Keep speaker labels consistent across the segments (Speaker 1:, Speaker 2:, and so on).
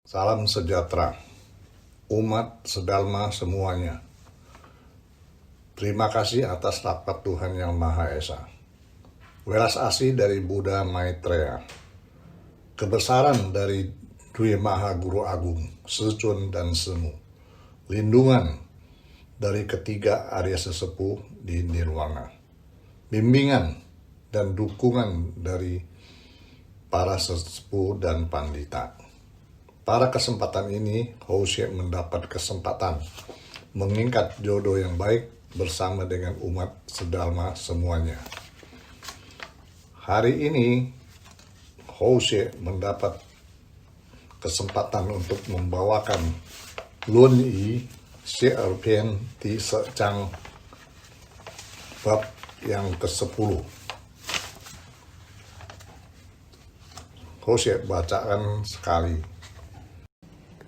Speaker 1: Salam sejahtera, umat sedalma semuanya. Terima kasih atas rahmat Tuhan Yang Maha Esa. Welas asih dari Buddha Maitreya. Kebesaran dari Dwi Maha Guru Agung, Secun dan Semu. Lindungan dari ketiga Arya Sesepuh di Nirwana. Bimbingan dan dukungan dari para sesepuh dan pandita. Pada kesempatan ini, Hosea mendapat kesempatan mengikat jodoh yang baik bersama dengan umat sedalma semuanya. Hari ini, Hosea mendapat kesempatan untuk membawakan Luan Yi Xie Pian Di Se Chang bab yang ke-10. Hosea bacakan sekali.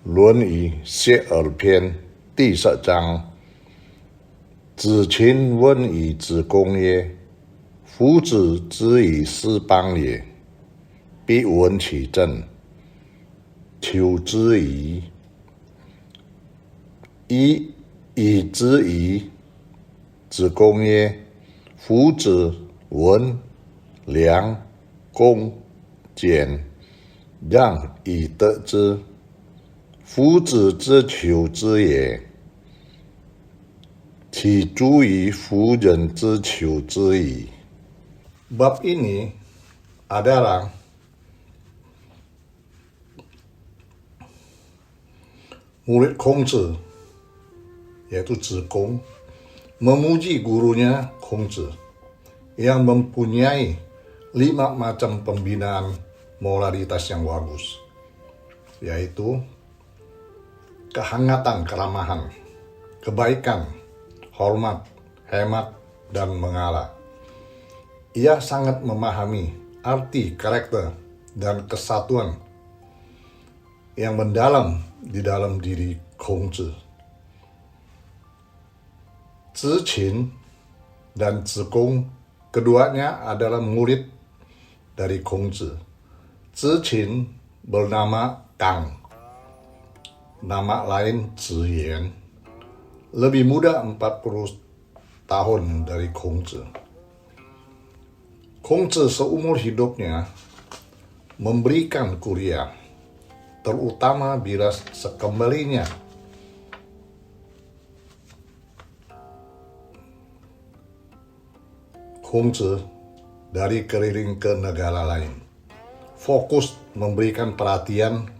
Speaker 1: 论语谢耳篇第10章，子禽问于子贡曰：“夫子之以斯邦也，必闻其政，求之矣。一以之矣。”子贡曰：“夫子闻良恭俭让以得之。夫子之求之也，其诸于夫人之求之矣。” Bab ini adalah murid Kongzi, yaitu Zikong, memuji gurunya Kongzi yang mempunyai 5 macam pembinaan moralitas yang bagus, yaitu kehangatan keramahan, kebaikan, hormat, hemat, dan mengalah. Ia sangat memahami arti karakter dan kesatuan yang mendalam di dalam diri Kongzi. Ziqin dan Zikong keduanya adalah murid dari Kongzi. Ziqin bernama Kang, nama lain Ziyan, lebih muda 40 tahun dari Kongzi. Kongzi seumur hidupnya memberikan kuliah, terutama bila sekembalinya Kongzi dari keliling ke negara lain, fokus memberikan perhatian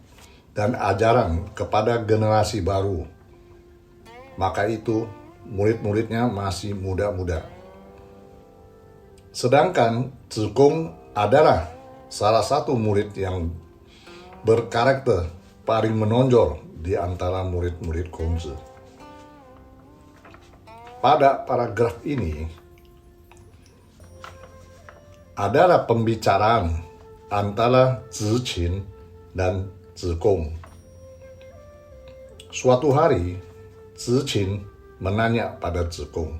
Speaker 1: dan ajaran kepada generasi baru. Maka itu murid-muridnya masih muda-muda. Sedangkan Zikong adalah salah satu murid yang berkarakter paling menonjol di antara murid-murid Kongzi. Pada paragraf ini adalah pembicaraan antara Ziqin dan Zikong. Suatu hari, Ziqin menanya pada Zikong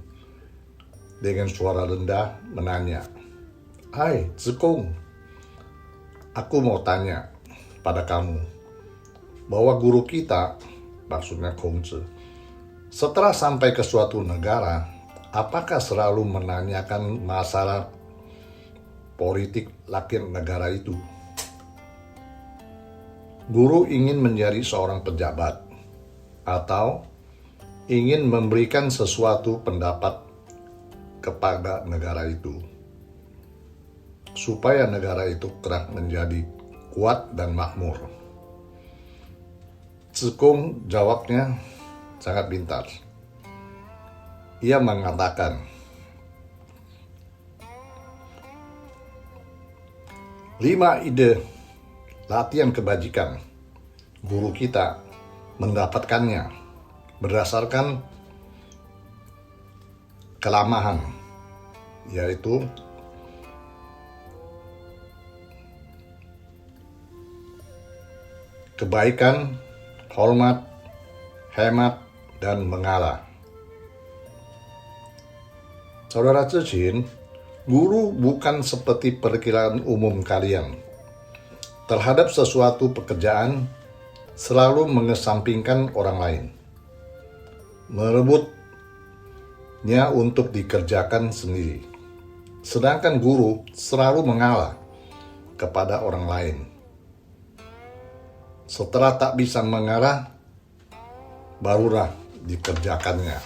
Speaker 1: dengan suara rendah menanya, "Hai Zikong, aku mau tanya pada kamu, bahwa guru kita," maksudnya Kongzi, "setelah sampai ke suatu negara, apakah selalu menanyakan masalah politik rakyat negara itu? Guru ingin menjadi seorang pejabat atau ingin memberikan sesuatu pendapat kepada negara itu supaya negara itu kelak menjadi kuat dan makmur?" Zikong jawabnya sangat pintar. Ia mengatakan, "5 ide latihan kebajikan guru kita mendapatkannya berdasarkan kelamahan, yaitu kebaikan, hormat, hemat, dan mengalah." Saudara Ziqin, guru bukan seperti perkiraan umum kalian terhadap sesuatu pekerjaan selalu mengesampingkan orang lain, merebutnya untuk dikerjakan sendiri. Sedangkan guru selalu mengalah kepada orang lain. Setelah tak bisa mengalah, barulah dikerjakannya.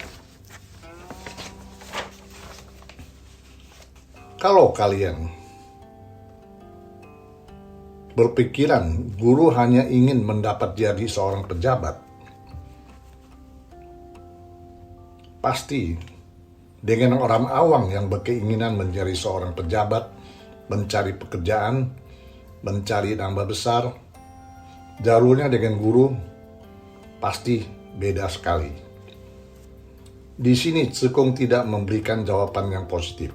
Speaker 1: Kalau kalian berpikiran guru hanya ingin mendapat jadi seorang pejabat, pasti dengan orang awam yang berkeinginan menjadi seorang pejabat, mencari pekerjaan, mencari nama besar, jalurnya dengan guru pasti beda sekali. Di sini Tze-Kung tidak memberikan jawaban yang positif,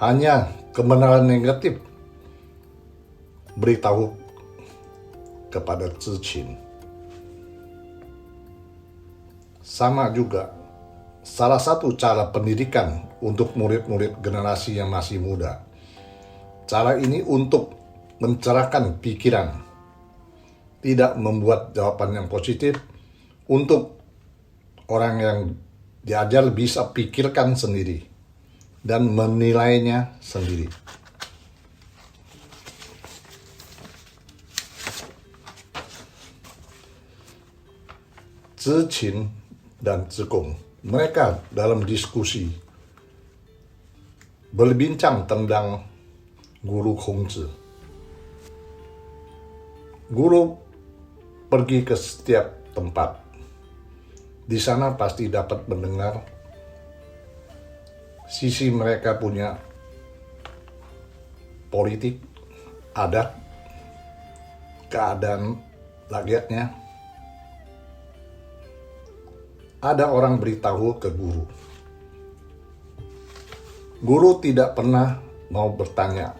Speaker 1: hanya kebenaran negatif beritahu kepada Tze-Chin. Sama juga, salah satu cara pendidikan untuk murid-murid generasi yang masih muda. Cara ini untuk mencerahkan pikiran, tidak membuat jawaban yang positif, untuk orang yang diajar bisa pikirkan sendiri dan menilainya sendiri. Tze-Chin dan Tze-Kung, mereka dalam diskusi berbincang tentang guru Kongzi. Guru pergi ke setiap tempat. Di sana pasti dapat mendengar sisi mereka punya politik, adat, keadaan rakyatnya. Ada orang beritahu ke guru. Guru tidak pernah mau bertanya,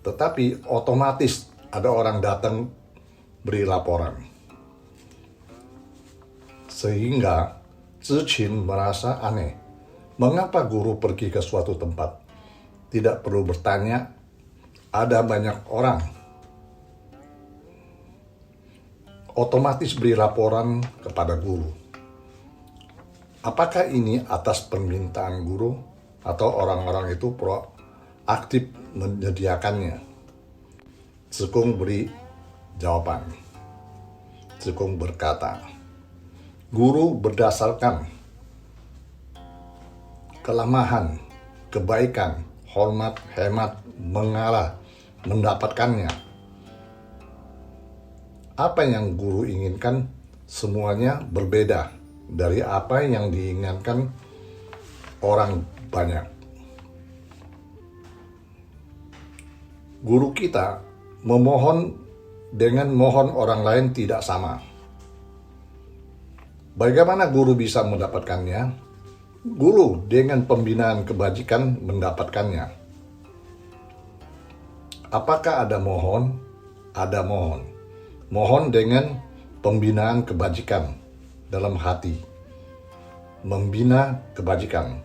Speaker 1: tetapi otomatis ada orang datang beri laporan. Sehingga Tze-Chin merasa aneh. Mengapa guru pergi ke suatu tempat? Tidak perlu bertanya, ada banyak orang. Otomatis beri laporan kepada guru. Apakah ini atas permintaan guru atau orang-orang itu proaktif menyediakannya? Tze-Kung beri jawaban. Tze-Kung berkata, guru berdasarkan kelemahan, kebaikan, hormat, hemat, mengalah, mendapatkannya. Apa yang guru inginkan semuanya berbeda dari apa yang diinginkan orang banyak. Guru kita memohon dengan mohon orang lain tidak sama. Bagaimana guru bisa mendapatkannya? Guru dengan pembinaan kebajikan mendapatkannya. Apakah ada mohon? Ada mohon. Mohon dengan pembinaan kebajikan dalam hati. Membina kebajikan.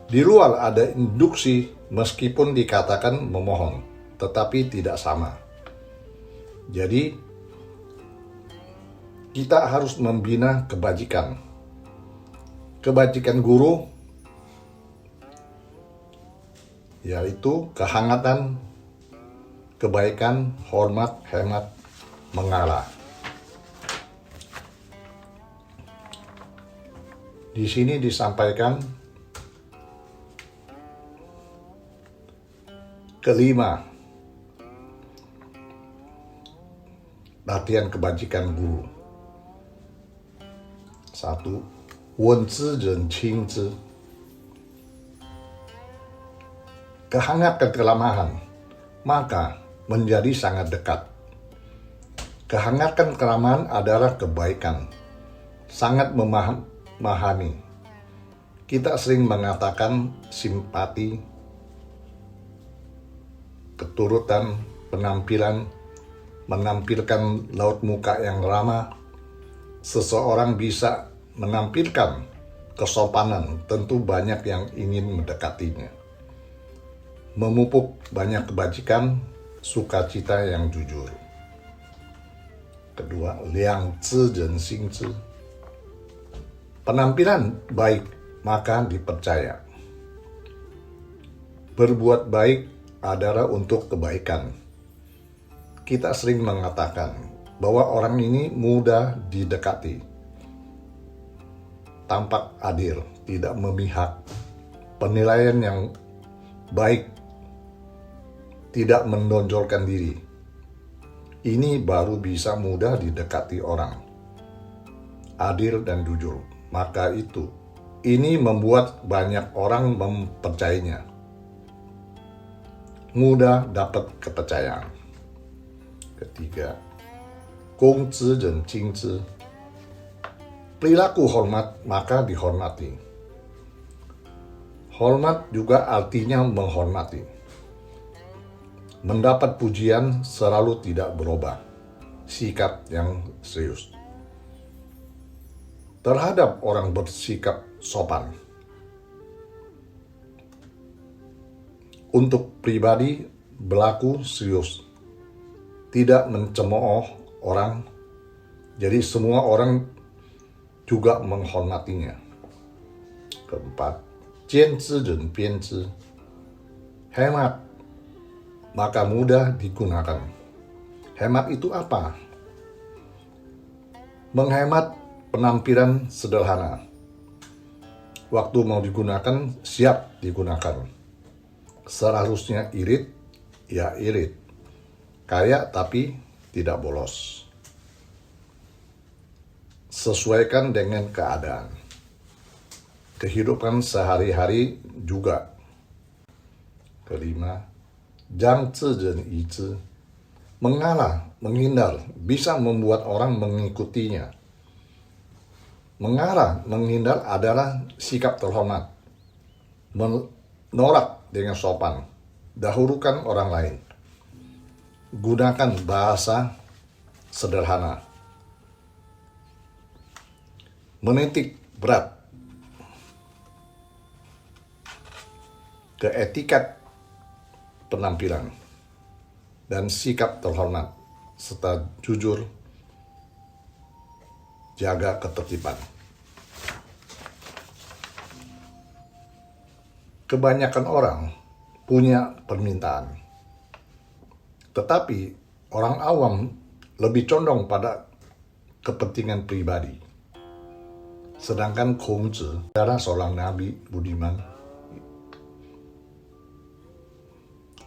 Speaker 1: Di luar ada induksi meskipun dikatakan memohon, tetapi tidak sama. Jadi, kita harus membina kebajikan. Kebajikan guru yaitu kehangatan, kebaikan, hormat, hemat, mengalah. Di sini disampaikan kelima, latihan kebajikan guru. 1. 稳之人亲之. Kehangatan kelemahan, maka menjadi sangat dekat. Kehangatan kelemahan adalah kebaikan, sangat memahami. Kita sering mengatakan simpati, keturutan, penampilan, menampilkan raut muka yang ramah. Seseorang bisa menampilkan kesopanan, tentu banyak yang ingin mendekatinya. Memupuk banyak kebajikan, sukacita yang jujur. Kedua, liang zi ren xing zi. Penampilan baik maka dipercaya. Berbuat baik adalah untuk kebaikan. Kita sering mengatakan bahwa orang ini mudah didekati, tampak adil, tidak memihak, penilaian yang baik, tidak menonjolkan diri. Ini baru bisa mudah didekati orang, adil dan jujur. Maka ini membuat banyak orang mempercayainya, mudah dapat kepercayaan. Ketiga, gong zi ren jing zi. Perilaku hormat maka dihormati. Hormat juga artinya menghormati. Mendapat pujian selalu tidak berubah. Sikap yang serius terhadap orang bersikap sopan. Untuk pribadi berlaku serius, tidak mencemooh orang, jadi semua orang juga menghormatinya. Keempat, jian zi ren bian zi. Hemat maka mudah digunakan. Hemat itu apa? Menghemat penampilan sederhana. Waktu mau digunakan, siap digunakan. Seharusnya irit, ya irit. Kaya tapi tidak bolos. Sesuaikan dengan keadaan. Kehidupan sehari-hari juga. Kelima, jang zi ren yi zi. Mengalah, menghindar, bisa membuat orang mengikutinya. Mengarah, menghindar adalah sikap terhormat. Menolak dengan sopan. Dahulukan orang lain. Gunakan bahasa sederhana. Menitik berat ke etiket penampilan dan sikap terhormat serta jujur, jaga ketertiban. Kebanyakan orang punya permintaan, tetapi orang awam lebih condong pada kepentingan pribadi. Sedangkan Kongzi adalah seorang nabi budiman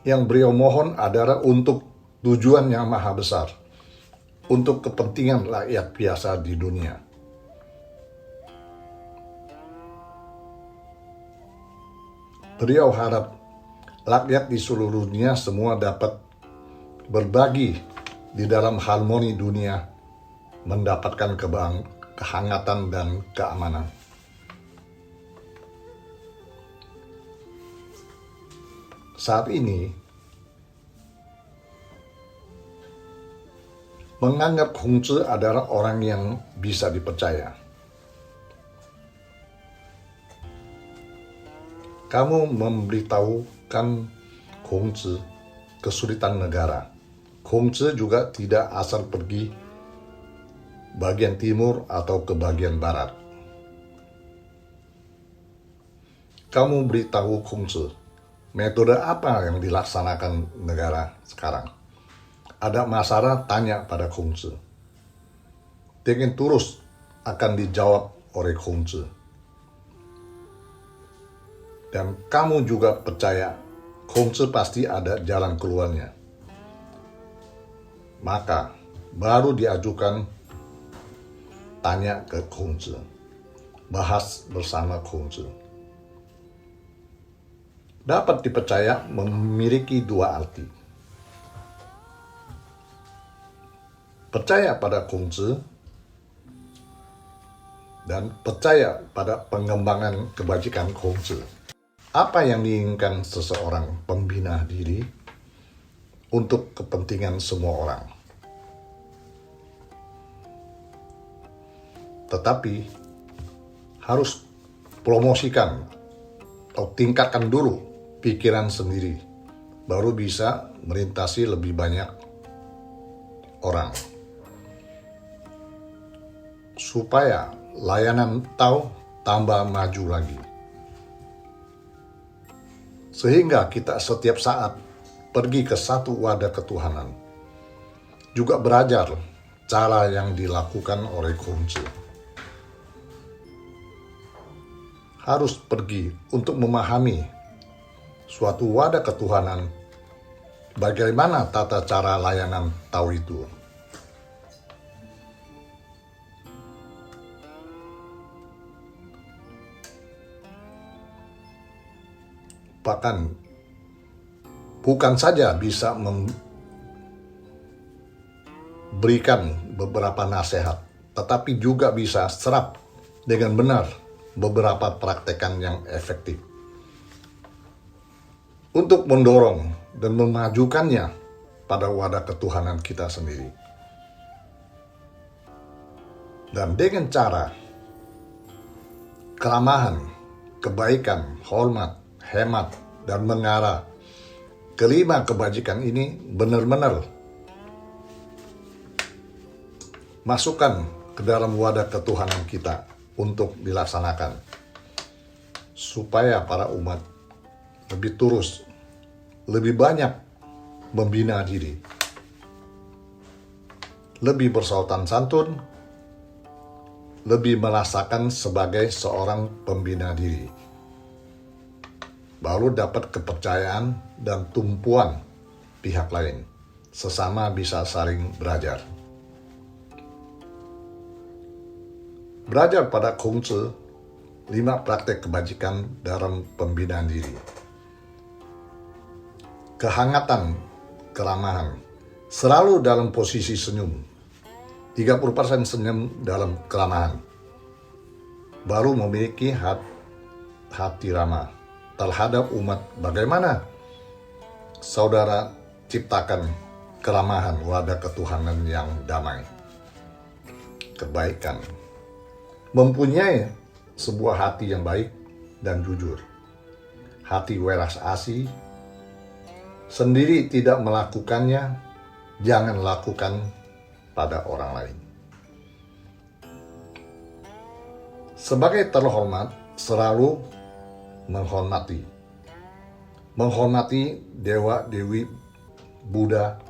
Speaker 1: yang beliau mohon adalah untuk tujuan yang maha besar, untuk kepentingan rakyat biasa di dunia. Beliau harap rakyat di seluruh dunia semua dapat berbagi di dalam harmoni dunia, mendapatkan kehangatan dan keamanan. Saat ini, menganggap Kongzi adalah orang yang bisa dipercaya. Kamu memberitahukan Kongzi kesulitan negara. Kongzi juga tidak asal pergi bagian timur atau ke bagian barat. Kamu beritahu Kongzi metode apa yang dilaksanakan negara sekarang. Ada masalah, tanya pada Kongzi. Dengan tulus akan dijawab oleh Kongzi. Dan kamu juga percaya Kongzi pasti ada jalan keluarnya. Maka baru diajukan tanya ke Kongzi. Bahas bersama Kongzi. Dapat dipercaya memiliki dua arti. Percaya pada Kongzi dan percaya pada pengembangan kebajikan Kongzi. Apa yang diinginkan seseorang pembina diri untuk kepentingan semua orang. Tetapi harus promosikan atau tingkatkan dulu pikiran sendiri, baru bisa melintasi lebih banyak orang. supaya layanan Tau tambah maju lagi. Sehingga kita setiap saat pergi ke satu wadah ketuhanan, juga belajar cara yang dilakukan oleh Khongzhi. Harus pergi untuk memahami suatu wadah ketuhanan, bagaimana tata cara layanan Tau itu. Bahkan bukan saja bisa memberikan beberapa nasihat, tetapi juga bisa serap dengan benar beberapa praktekan yang efektif untuk mendorong dan memajukannya pada wadah ketuhanan kita sendiri. Dan dengan cara keramahan, kebaikan, hormat, hemat, dan mengarah, kelima kebajikan ini benar-benar masukkan ke dalam wadah ketuhanan kita untuk dilaksanakan, supaya para umat lebih tulus, lebih banyak membina diri, lebih bersopan santun, lebih merasakan sebagai seorang pembina diri, baru dapat kepercayaan dan tumpuan pihak lain, sesama bisa saling belajar. Belajar pada Khongzhi 5 praktek kebajikan dalam pembinaan diri. Kehangatan, keramahan, selalu dalam posisi senyum, 30% senyum dalam keramahan, baru memiliki hati ramah terhadap umat. Bagaimana saudara ciptakan keramahan wadah ketuhanan yang damai, kebaikan, mempunyai sebuah hati yang baik dan jujur, hati welas asih, sendiri tidak melakukannya, jangan lakukan pada orang lain. Sebagai terhormat, selalu menghormati dewa dewi Buddha,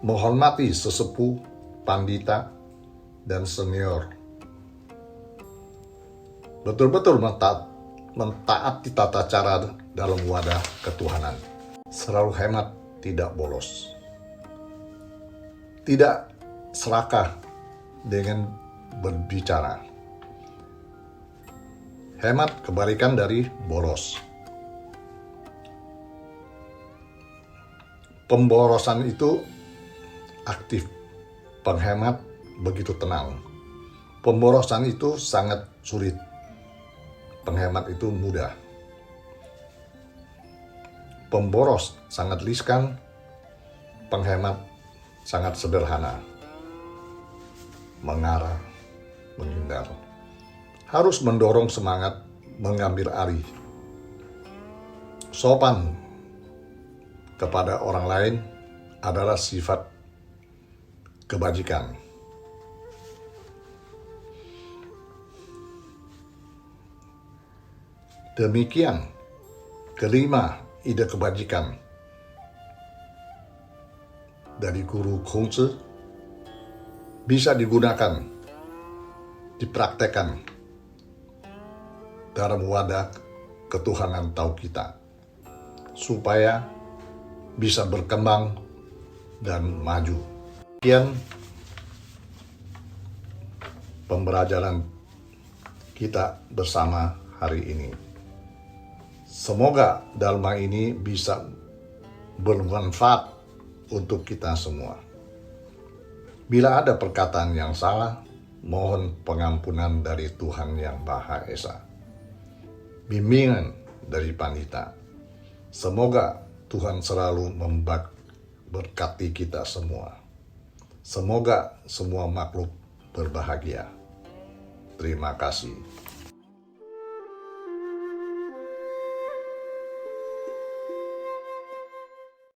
Speaker 1: menghormati sesepuh, pandita, dan senior. Betul-betul mentaati tata cara dalam wadah ketuhanan. Selalu hemat, tidak bolos. Tidak serakah dengan berbicara. Hemat kebalikan dari boros. Pemborosan itu aktif, penghemat begitu tenang. Pemborosan itu sangat sulit, penghemat itu mudah. Pemboros sangat riskan, penghemat sangat sederhana. Mengarah, menghindar. Harus mendorong semangat mengambil alih. Sopan kepada orang lain adalah sifat kebajikan. Demikian kelima ide kebajikan dari guru Khongzhi bisa digunakan, dipraktekkan dalam wadah ketuhanan Tau kita, supaya bisa berkembang dan maju. Sekian pembelajaran kita bersama hari ini. Semoga Dharma ini bisa bermanfaat untuk kita semua. Bila ada perkataan yang salah, mohon pengampunan dari Tuhan Yang Maha Esa. Bimbingan dari Pandita. Semoga Tuhan selalu memberkati kita semua. Semoga semua makhluk berbahagia. Terima kasih.